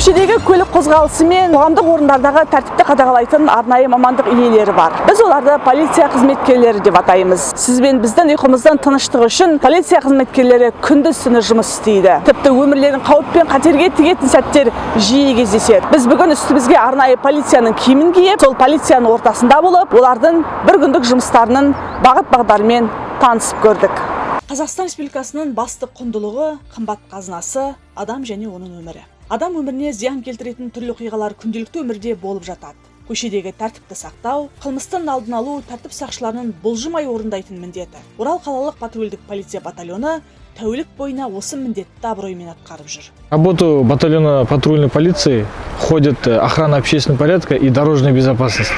Көшедегі көлік қозғалысы мен қоғамдық орындардағы тәртіпті қадағалайтын арнайы мамандық иелері бар. Біз оларды полиция қызметкерлері деп атаймыз. Сіз бен біздің ұйқымыздың тыныштығы үшін полиция қызметкерлері күндіз-түні жұмыс істейді. Тіпті өмірлерін қауіп пен қатерге тігетін сәттер жиі кездеседі. Біз бүгін үстімізге арнайы полицияның киімін киіп, сол полицияның ортасында болып, олардың бір күндік жұмыстарының бағыт-бағдарымен танысып көрдік. Қазақстан Республикасының басты құндылығы қымбат қазынасы адам және оның өмірі. Адам өміріне зиян келтіретін түрлі оқиғалар күнделікті өмірде болып жатады. Көшедегі тәртіпті сақтау, қылмыстың алдын алу тәртіп сақшыларының бұлжымай орындайтын міндеті. Орал қалалық патрульдік полиция батальоны тәулік бойына осы міндетті абыроймен атқарып жүр. В работу батальона патрульной полиции входит охрана общественного порядка и дорожная безопасность.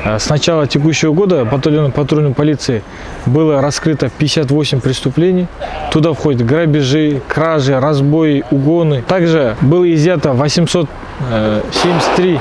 С начала текущего года батальоном патрульной полиции было раскрыто 58 преступлений. Туда входят грабежи, кражи, разбои, угоны. Также было изъято 873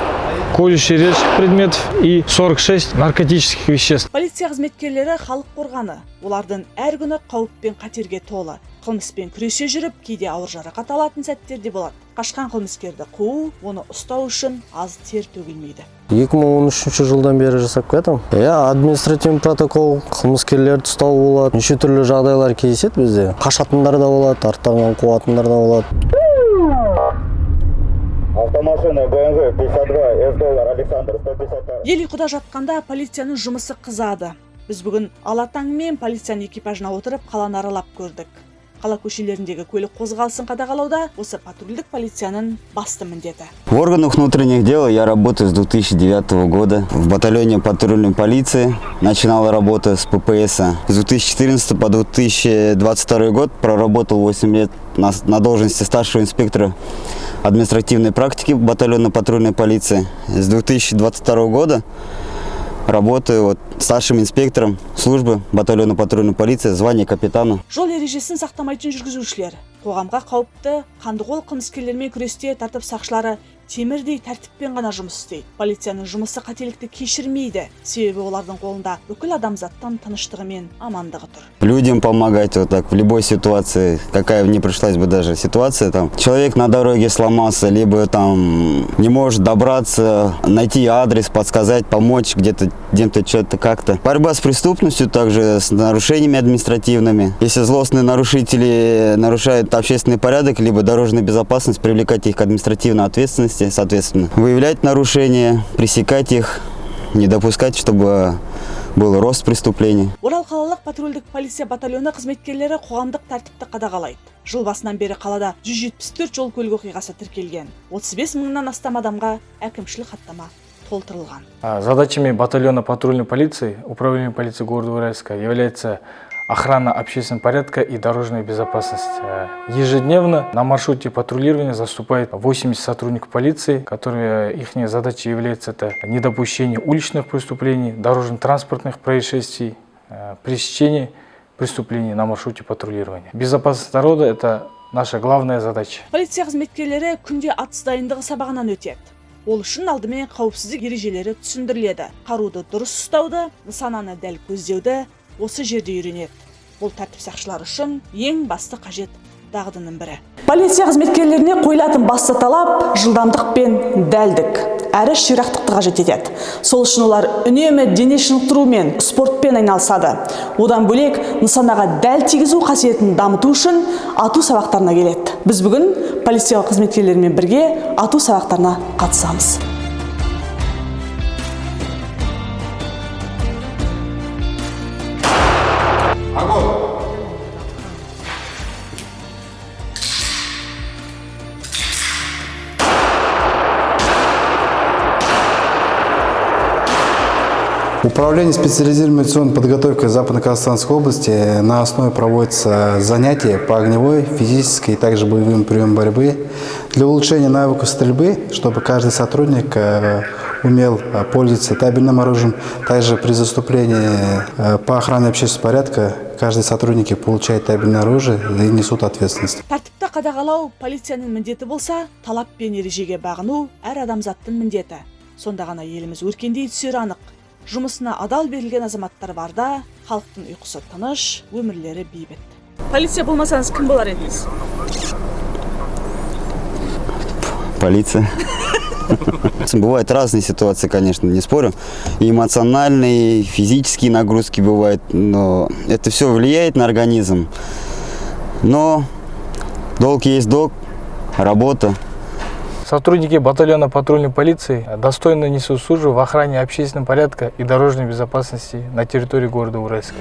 колющих режущих предметов и 46 наркотических веществ. Полиция қызметкерлері халық қорғаны. Олардың әр күні қауіп пен қатерге толы. Қылмыспен күресе жүріп, кейде ауыр жарақат алатын сәттер де болады. Қашқан қылмыскерді қуу, оны ұстау үшін аз тер төгілмейді. 2013 жылдан бері жасап келатырмын. Административный протокол, қылмыскерлерді ұстау болады. Неше түрлі жағдайлар кездеседі бізде. Қашатындар да болады, арттарынан қуатындар да болады. Автомашина БМВ 52 $, Александр 150. Ел ұйқыда жатқанда полицияның жұмысы қызады. Біз бүгін алатаңмен полицияның экипажына отырып қаланы аралап көрдік. Қала көшелеріндегі көлік қозғалысын қадағалауда осы патрульдік полицияның басты міндеті. В органах внутренних дел я работаю с 2009 года. В батальоне патрульной полиции начинал работу с ППС. С 2014 по 2022 год проработал 8 лет на должности старшего инспектора административной практики батальона патрульной полиции. С 2022 года работаю старшим инспектором службы батальона патрульной полиции, звание капитана. Жол ережесін сақтамайтын жүргізушілер, қоғамға қауіпті, қандықол қылмыскерлермен күресте тәртіп сақшылары темірдей тәртіппен ғана жұмыс істейді. Полицияның жұмысы қателікті кешірмейді, себебі олардың қолында бүкіл адамзаттың тыныштығы мен амандығы тұр. Людям помогать в любой ситуации, какая не пришлась бы даже ситуация, человек на дороге сломался, либо не может добраться, найти адрес, подсказать, помочь где-то что-то как-то. Борьба с преступностью, также с нарушениями административными. Если злостные нарушители нарушают общественный порядок, либо дорожную безопасность, привлекать их к административной ответственности, соответственно, выявлять нарушения, пресекать их, не допускать, чтобы был рост преступлений. Орал қалалық патрульдік полиция батальоны қызметкерлері қоғамдық тәртіпті қадағалайды. Жыл басынан бері қалада 174 жол көлік оқиғасы тіркелген. 35 мыңнан астам адамға әкімшілік хаттама толтырылған. Задачами батальона патрульной полиции управления полиции города Уральска является охрана общественного порядка и дорожная безопасность. Ежедневно на маршруте патрулирования заступает 80 сотрудников полиции, которые их задачей является недопущение уличных преступлений, дорожно-транспортных происшествий, пресечение преступлений на маршруте патрулирования. Безопасность народа – это наша главная задача. Полиция қызметкерлері күнде атыс дайындығы сабағынан өтеді. Ол үшін алдымен қауіпсіздік ережелері түсіндіріледі. Қаруды дұрыс ұстауды, нысананы дәл көздеуді осы жерде үйренеді. Бұл тәртіп сақшылары үшін ең басты қажет дағдының бірі. Полиция қызметкерлеріне қойылатын басты талап жылдамдық пен дәлдік, әрі ширақтықты қажет етеді. Сол үшін олар үнемі дене шынықтыру мен спортпен айналысады. Одан бөлек нысанаға дәл тигізу қасиетін дамыту үшін ату сабақтарына келеді. Біз бүгін полиция қызметкерлерімен бірге ату сабақтарына қатысамыз. Управление специализированной авиационной подготовкой Западно-Казахстанской области на основе проводятся занятия по огневой, физической и также боевым приемам борьбы для улучшения навыков стрельбы, чтобы каждый сотрудник умел пользоваться табельным оружием. Также при заступлении по охране общественного порядка каждый сотрудник получает табельное оружие и несут ответственность. Тәртіпті қадағалау полицияның міндеті болса, талап пен ережеге бағыну әр адамзаттың міндеті. Сонда ғана еліміз өркендей түсері анық. Жұмысына адал берілген азаматтар барда, халықтың ұйқысы тыныш, өмірлері бейбіт. Полиция болмасаңыз кім болар едіңіз? Полиция. Бывают разные ситуации, конечно, не спорю. И эмоциональные, и физические нагрузки бывают, но это все влияет на организм. Но долг есть долг, работа. Сотрудники батальона патрульной полиции достойно несут службу в охране общественного порядка и дорожной безопасности на территории города Уральска.